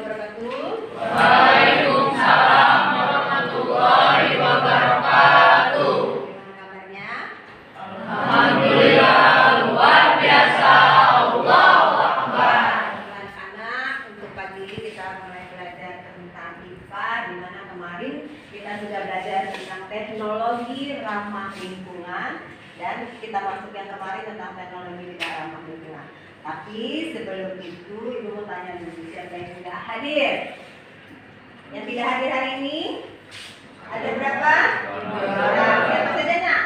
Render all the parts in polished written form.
wabarakatuh. Waalaikumsalam warahmatullahi wabarakatuh. Gimana kabarnya? Alhamdulillah luar biasa. Allahu Akbar. Anak-anak, untuk pagi ini kita mulai belajar tentang IPA, di mana kemarin kita sudah belajar tentang teknologi ramah lingkungan, dan kita masuk yang kemarin tentang teknologi tidak ramah lingkungan. Tapi sebelum itu, Ibu mau tanya dulu, siapa yang tidak hadir? Yang tidak hadir hari ini? Ada berapa? Siapa saja?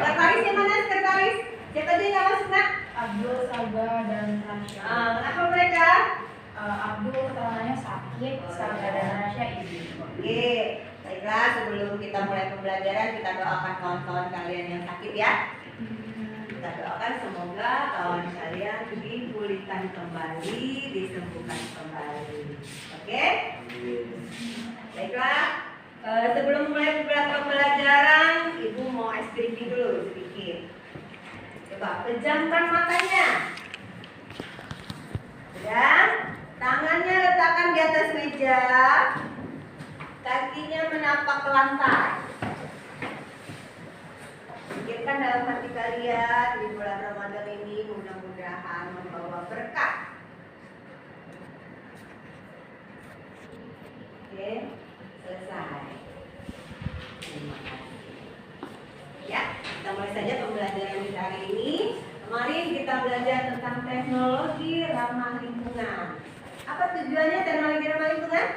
Sekretarisnya mana sekretaris? Siapa aja yang nggak masuk, Nak? Abdul, Saga, dan Rasya. Kenapa mereka? Abdul keterangannya sakit, Saga dan Rasya ibu. Oke, baiklah, sebelum kita mulai pembelajaran, kita doakan kawan-kawan kalian yang sakit ya. Kita doakan semoga kawan kalian dipulihkan kembali, disembuhkan kembali. Oke? Baiklah, sebelum mulai pembelajaran, Ibu mau ice cream dulu sedikit. Coba pejamkan matanya. Dan tangannya letakkan di atas meja, kakinya menapak ke lantai. Pikirkan dalam hati kalian, di bulan Ramadan ini mudah-mudahan membawa berkah. Oke, selesai. Terima kasih. Ya, kita mulai saja pembelajaran kita hari ini. Kemarin kita belajar tentang teknologi ramah lingkungan. Apa tujuannya teknologi ramah lingkungan?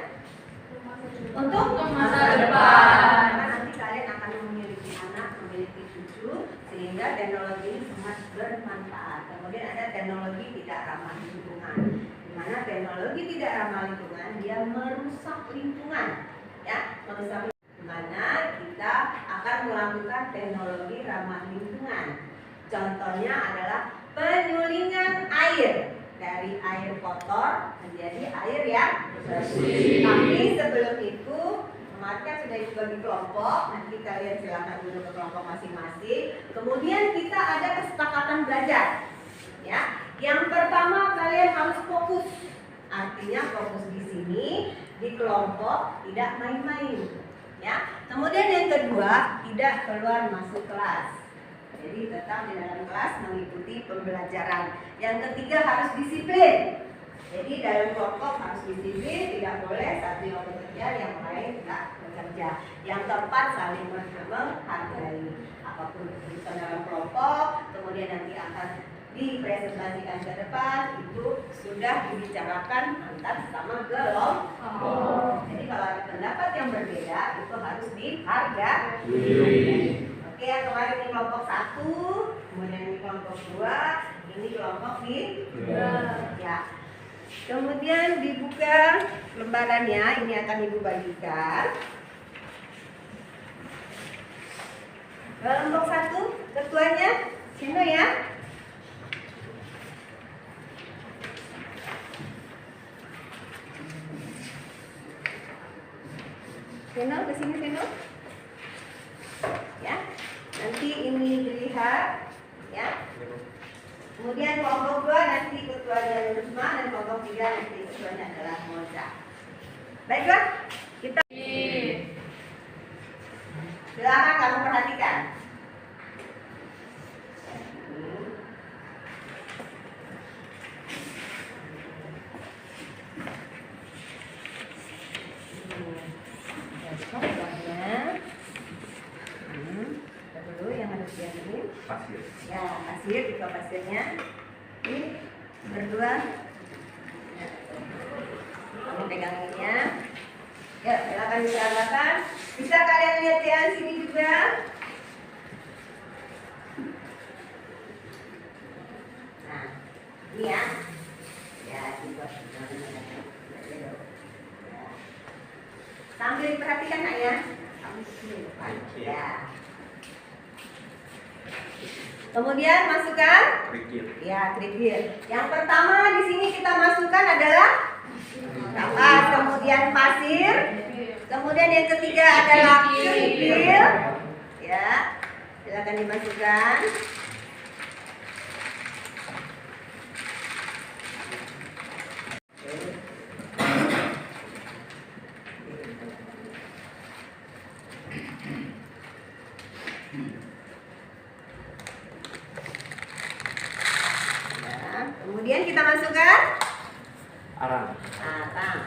Untuk masa depan. Karena nanti kalian akan memiliki anak, memiliki cucu, sehingga teknologi ini sangat bermanfaat. Kemudian ada teknologi tidak ramah lingkungan, di mana teknologi tidak ramah lingkungan dia merusak lingkungan, ya, merusak lingkungan. Di mana kita akan melakukan teknologi ramah lingkungan. Contohnya adalah penyulingan air dari air kotor menjadi air yang bersih. Tapi sebelum itu, kemarin kan sudah dibagi kelompok, nanti kalian silakan duduk ke kelompok masing-masing. Kemudian kita ada kesepakatan belajar. Ya, yang pertama kalian harus fokus. Artinya fokus di sini di kelompok, tidak main-main. Ya. Kemudian yang kedua, tidak keluar masuk kelas. Jadi tetap di dalam kelas mengikuti pembelajaran. Yang ketiga harus disiplin. Jadi dalam kelompok harus disiplin, tidak boleh satu yang bekerja, yang lain tidak bekerja. Yang keempat saling menghargai. Apapun keputusan dalam kelompok, kemudian nanti akan dipresentasikan ke depan, itu sudah dibicarakan antar sama kelompok. Jadi kalau ada pendapat yang berbeda, itu harus dihargai. Oke, yang kemarin ini kelompok 1, kemudian ini kelompok 2, ini kelompok 3. Ya. Kemudian dibuka lembarannya, ini akan Ibu bagikan. Kelompok 1, ketuanya Sino ya. Sino, ke sini Sino. Ya. Nanti ini dilihat, ya. Kemudian kelompok 2 nanti ketuanya Rusma, dan kelompok 3 nanti ketuanya adalah Moza. Baiklah, kita silakan kamu perhatikan. Dulu yang harus diambil Pasir. ya, pasir, juga pasirnya ini berdua. Kamu peganginnya. Ya, silakan diserahkan. Bisa kalian lihat di sini juga. Nah, ini ya. Ya, dibuat. Sambil diperhatikan nak ya. Ya. Kemudian masukkan Kerikil. ya kerikil. Yang pertama di sini kita masukkan adalah kapas, kemudian pasir, kemudian yang ketiga adalah kerikil. Ya, silakan dimasukkan. Kemudian kita masukkan Arang. arang.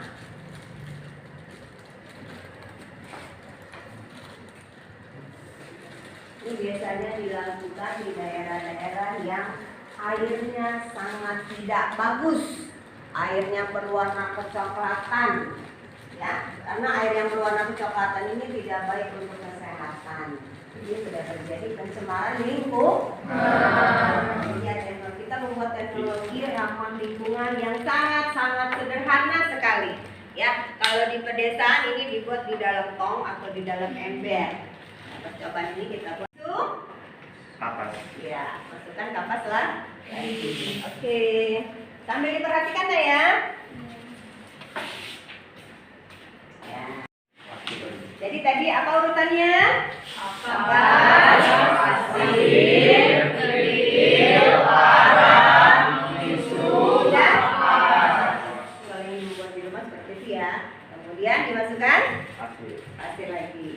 Ini biasanya dilakukan di daerah-daerah yang airnya sangat tidak bagus. Airnya berwarna kecoklatan. Ya, karena air yang berwarna kecoklatan ini tidak baik untuk kesehatan. Ini sudah terjadi pencemaran lingkungan. Ya, kita membuat teknologi ramah lingkungan yang sangat-sangat sederhana sekali. Ya, kalau di pedesaan ini dibuat di dalam tong atau di dalam ember. Nah, percobaan ini kita buat Kapas. ya, masukkan kapas lah. Oke, sambil diperhatikan ya. Ya. Jadi tadi apa urutannya? Kapas, pasir, kerikil, arang, tisu, dan kapas. kalau ingin membuat di rumah seperti itu ya. Kemudian dimasukkan Pasir. pasir lagi.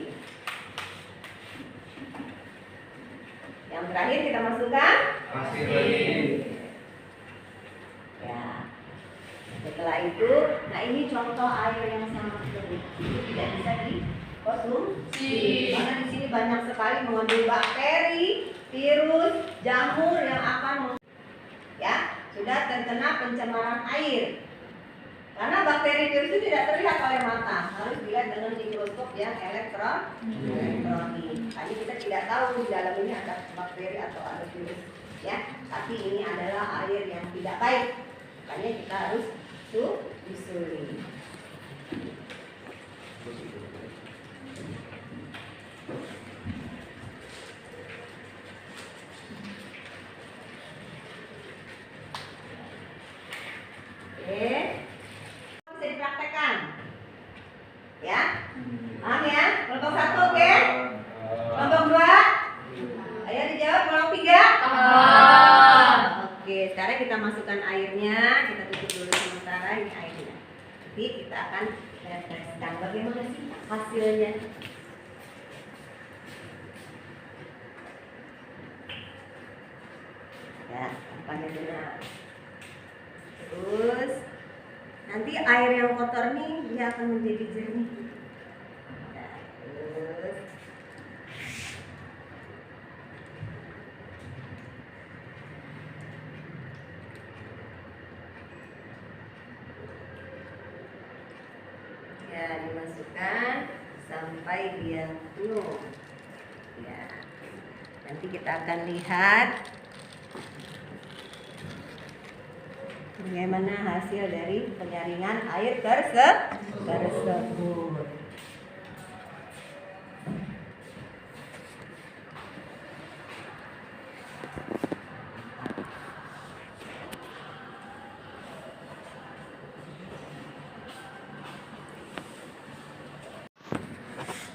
Yang terakhir kita masukkan Pasir lagi. ya. Setelah itu, nah ini contoh air yang sangat jernih. Itu tidak bisa dikonsumsi karena di sini banyak sekali mengandung bakteri, virus, jamur yang akan ya sudah terkena pencemaran air. Karena bakteri virus itu tidak terlihat oleh mata, harus dilihat dengan mikroskop yang elektronik. Tadi kita tidak tahu di dalam ini ada bakteri atau ada virus, ya. Tapi ini adalah air yang tidak baik, makanya kita harus disuli. Oke. Bisa dipraktekkan ya, paham ya? Kelompok 1 oke, kelompok 2 ayo dijawab, kelompok 3 oke. Sekarang kita masukkan airnya, kita tutup dulu sementara ini airnya, nanti kita akan teskan bagaimana sih hasilnya. Ya, tampaknya benar. Terus nanti air yang kotor nih dia akan menjadi jernih. Nah, terus ya dimasukkan sampai dia penuh. Ya, nanti kita akan lihat bagaimana hasil dari penyaringan air tersebut.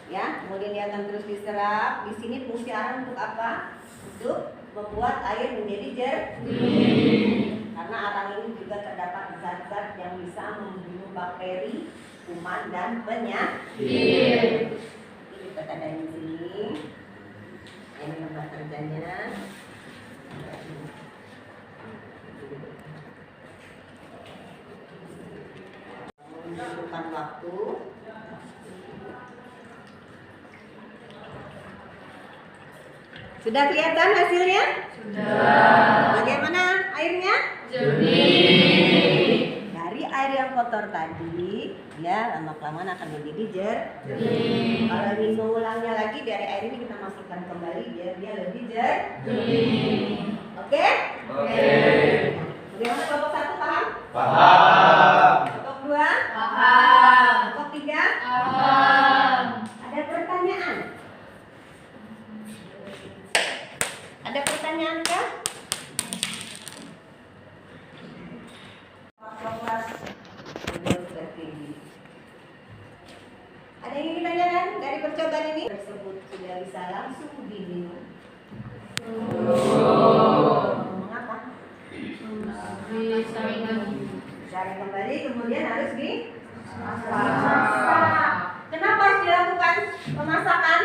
Ya, kemudian dia akan terus diserap. Di sini fungsi arang untuk apa? Untuk membuat air menjadi jernih. Karena arang ini juga terdapat zat-zat yang bisa membunuh bakteri, kuman, dan penyakit. Ini kita tandain di sini. Ini tempat kerjanya. Membutuhkan waktu. Sudah kelihatan hasilnya? Sudah. Bagaimana airnya? Jernih. Dari air yang kotor tadi, ya lama-kelamaan akan menjadi jernih. Kalau ingin mengulangnya lagi dari air ini kita masukkan kembali biar dia lebih jernih. Oke? Oke. Bagaimana kelompok 1 paham? Paham. Kelompok 2? Paham. Kelompok 3? Paham. Ada pertanyaan? Ada pertanyaan kah? Ada yang ingin ditanyakan dari percobaan ini? Tersebut sudah bisa langsung diminum. Mengapa? Cari kembali, kemudian harus dimasak. Kenapa harus dilakukan pemasakan?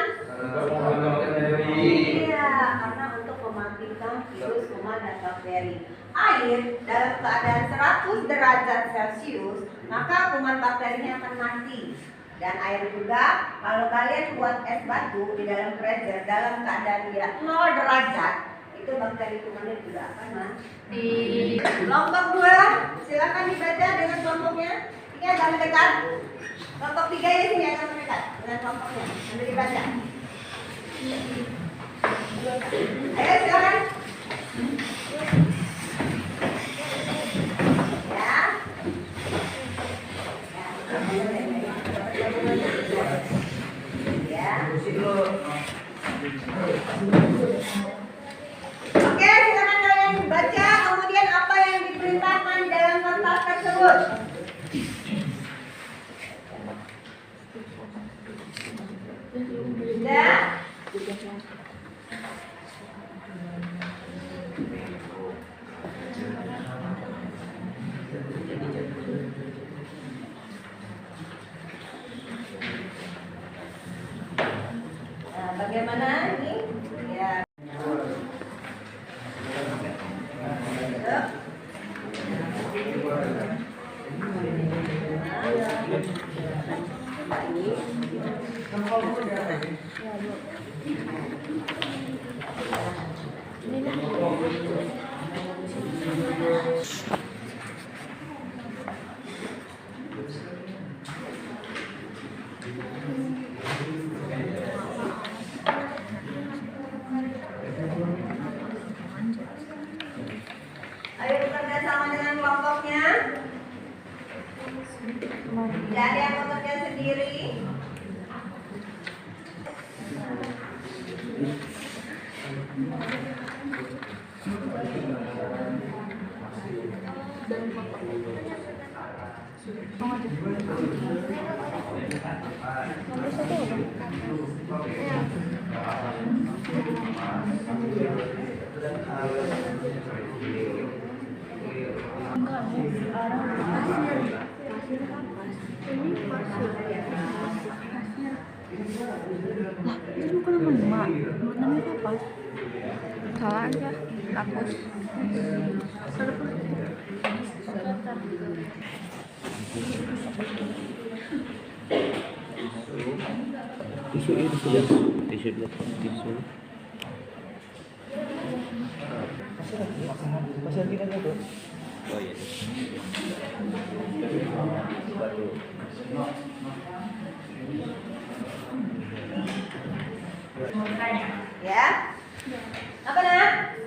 Iya, karena untuk mematikan virus, kuman, dan bakteri. Air dalam keadaan 100 derajat Celcius, maka kuman bakterinya akan mati. Dan air juga, kalau kalian buat es batu di dalam freezer dalam keadaan dia 0 derajat, itu bakteri kumannya juga akan mati. Kelompok 2, silakan dibaca dengan kelompoknya. Ini agak mendekat. Kelompok 3 ya sini agak mendekat dengan kelompoknya. Sambil dibaca. Ayo silakan. Ya. Ya. Oke, silakan kalian baca kemudian apa yang diperintahkan dalam kertas tersebut. Sudah? Nah, bagaimana ini? Ya. Ayo bekerja sama dengan kelompoknya. Tidak ada yang bekerja sendiri. Itu bukan nama emak. Namanya apa? Salah aja. Hapus. Tisu. Pasal kita tuh. Oh iya. Batu. Ya. Apa nak?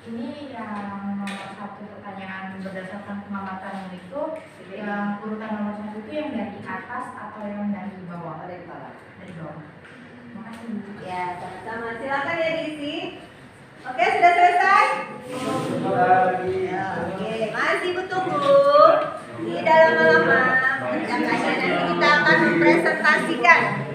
Ini yang nomor 1 pertanyaan berdasarkan pengamatan itu, yang urutan nomor 1 itu yang dari atas atau yang dari bawah? Dari bawah. Dari bawah. Makasih. Ya, sama-sama. Silakan ya diisi. Oke, sudah selesai? Ya, oke, masih bertunggu. Tidak lama-lama. Nanti kita akan mempresentasikan.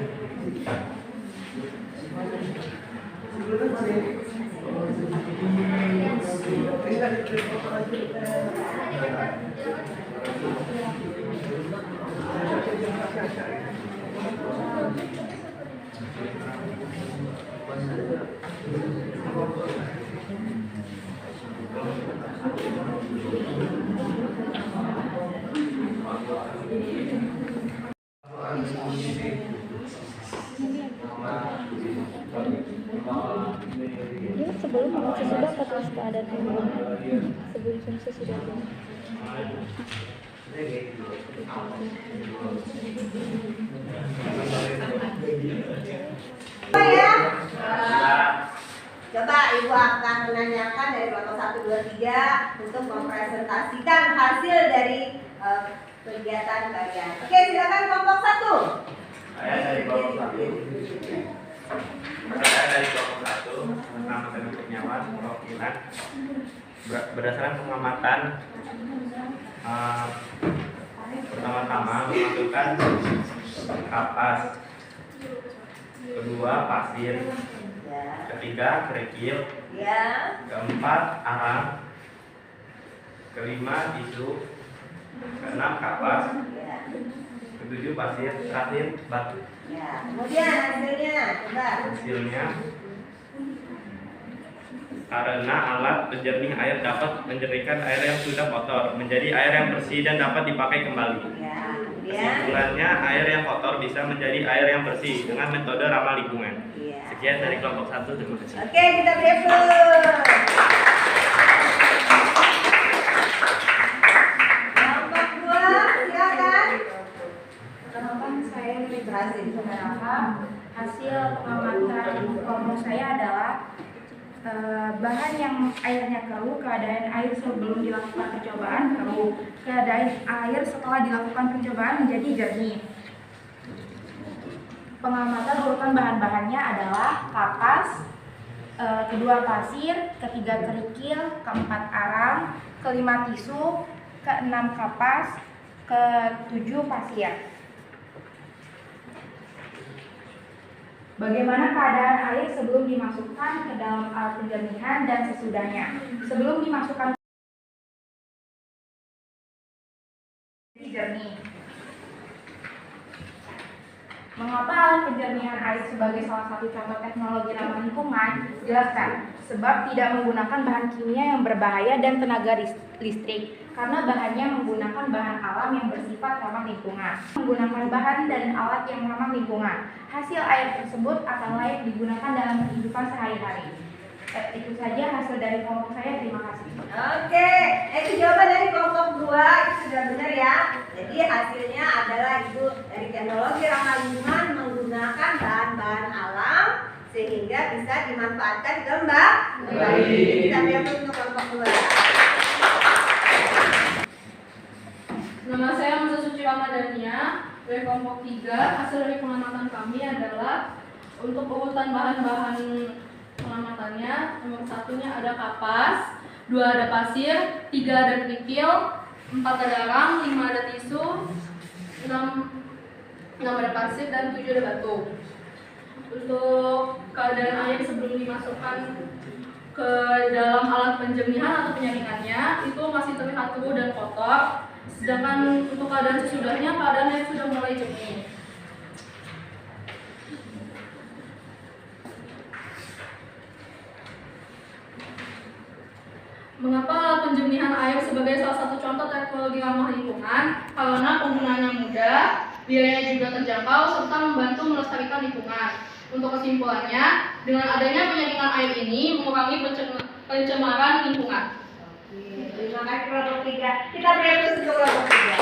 Dia sebelum sesudah apa terus keadaan sebelum sesudah Apa ya? Coba Ibu akan menanyakan dari kelompok 1, 2, 3 untuk mempresentasikan hasil dari kegiatan kalian. Oke, silakan kelompok 1. Saya dari kelompok 1. Nama saya Kurniawan, perwakilan. Berdasarkan pengamatan, pertama-tama memasukkan kapas, kedua pasir, ketiga kerikil, keempat arang, kelima tisu, keenam kapas, ketujuh pasir, terakhir batu. Ya, kemudian hasilnya, coba. Hasilnya karena alat penjernih air dapat menjernihkan air yang sudah kotor menjadi air yang bersih dan dapat dipakai kembali. Ya, kemudian. Kesimpulannya, air yang kotor bisa menjadi air yang bersih dengan metode ramah lingkungan. Iya. Sekian dari kelompok 1, terima kasih. Oke, kita beri applause. Kelompok 2, silakan. Perkenalkan, saya Mitrasi Saudara. Hasil pengamatan kelompok saya adalah bahan yang airnya keruh, keadaan air sebelum dilakukan percobaan keruh, keadaan air setelah dilakukan percobaan menjadi jernih. Pengamatan urutan bahan-bahannya adalah kapas, kedua pasir, ketiga kerikil, keempat arang, kelima tisu, keenam kapas, ketujuh pasir. Bagaimana keadaan air sebelum dimasukkan ke dalam alat penjernihan dan sesudahnya? Sebelum dimasukkan jernih. Mengapa alat penjernihan air sebagai salah satu contoh teknologi ramah lingkungan? Jelaskan. Sebab tidak menggunakan bahan kimia yang berbahaya dan tenaga listrik, karena bahannya menggunakan bahan alam yang bersifat ramah lingkungan. Menggunakan bahan dan alat yang ramah lingkungan. Hasil air tersebut akan layak digunakan dalam kehidupan sehari-hari. Itu saja hasil dari kelompok saya. Terima kasih. Oke, itu jawaban dari kelompok 2, itu sudah benar ya. Jadi hasilnya adalah itu dari teknologi ramah lingkungan menggunakan bahan-bahan alam sehingga bisa dimanfaatkan kembali. Kita lihat untuk kelompok 2. Nama saya Musa Suci Ramadhania dari kelompok 3. Hasil dari pengamatan kami adalah untuk urutan bahan-bahan pengamatannya. Nomor 1-nya ada kapas, 2 ada pasir, 3 ada kerikil, 4 ada arang, 5 ada tisu, 6 ada pasir, dan 7 ada batu. Untuk keadaan air sebelum dimasukkan ke dalam alat penjernihan atau penyaringannya itu masih terlihat keruh dan kotor. Sedangkan untuk keadaan sesudahnya, keadaan air sudah mulai jernih. Mengapa alat penjernihan air sebagai salah satu contoh teknologi ramah lingkungan? Karena penggunaannya mudah, biayanya juga terjangkau, serta membantu melestarikan lingkungan. Untuk kesimpulannya, dengan adanya penyaringan air ini mengurangi pencemaran lingkungan. Oke, terima kasih kelompok 3. Kita beri applause untuk kelompok 3.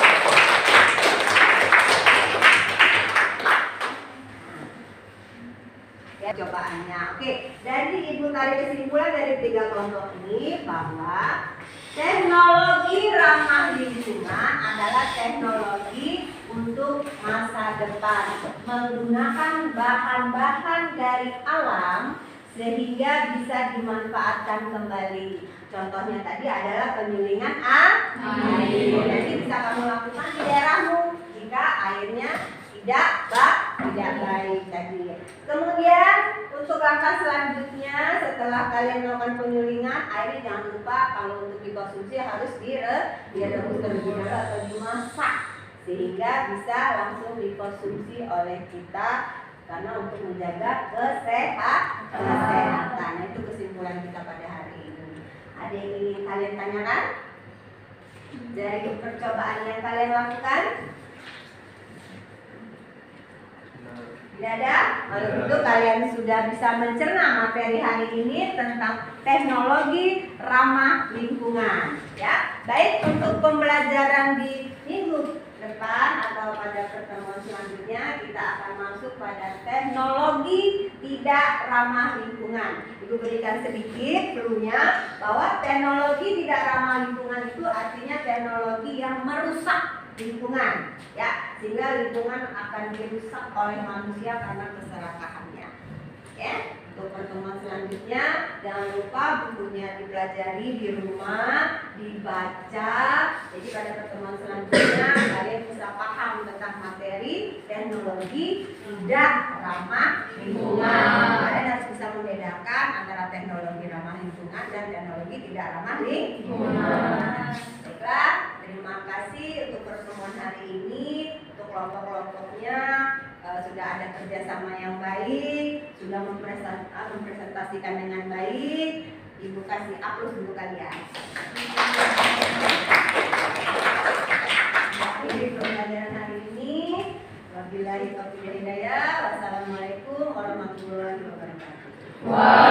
Ya, cobaannya. Oke, dari Ibu tarik kesimpulan dari 3 kelompok ini bahwa teknologi ramah lingkungan adalah teknologi untuk masa depan, menggunakan bahan-bahan dari alam sehingga bisa dimanfaatkan kembali. Contohnya tadi adalah penyulingan air. Jadi bisa kamu lakukan di daerahmu jika airnya tidak baik tadi. Kemudian untuk langkah selanjutnya setelah kalian melakukan penyulingan, airnya jangan lupa kalau untuk dikonsumsi harus direbus terlebih dahulu atau dimasak sehingga bisa langsung dikonsumsi oleh kita karena untuk menjaga kesehatan. Nah, itu kesimpulan kita pada hari ini. Ada yang ingin kalian tanyakan dari percobaan yang kalian lakukan? Tidak ada? Kalau gitu kalian sudah bisa mencerna materi hari ini tentang teknologi ramah lingkungan. Ya, baik untuk pembelajaran di minggu depan atau pada pertemuan selanjutnya kita akan masuk pada teknologi tidak ramah lingkungan. Ibu berikan sedikit cluenya bahwa teknologi tidak ramah lingkungan itu artinya teknologi yang merusak lingkungan, ya, sehingga lingkungan akan dirusak oleh manusia karena keserakahannya. Ya, untuk pertemuan selanjutnya jangan lupa bukunya dipelajari di rumah, dibaca. Jadi pada pertemuan selanjutnya kalian bisa paham tentang materi teknologi tidak ramah lingkungan. Kalian harus bisa membedakan antara teknologi ramah lingkungan dan teknologi tidak ramah lingkungan. Baiklah, terima kasih untuk pertemuan hari ini. Untuk kelompok-kelompoknya sudah ada kerjasama yang baik, sudah mempresentasikan dengan baik. Ibu kasih aplaus untuk kalian. Akhiri pembelajaran hari ini. Wabillahi taufiq wal hidayah. Wassalamualaikum warahmatullahi wabarakatuh.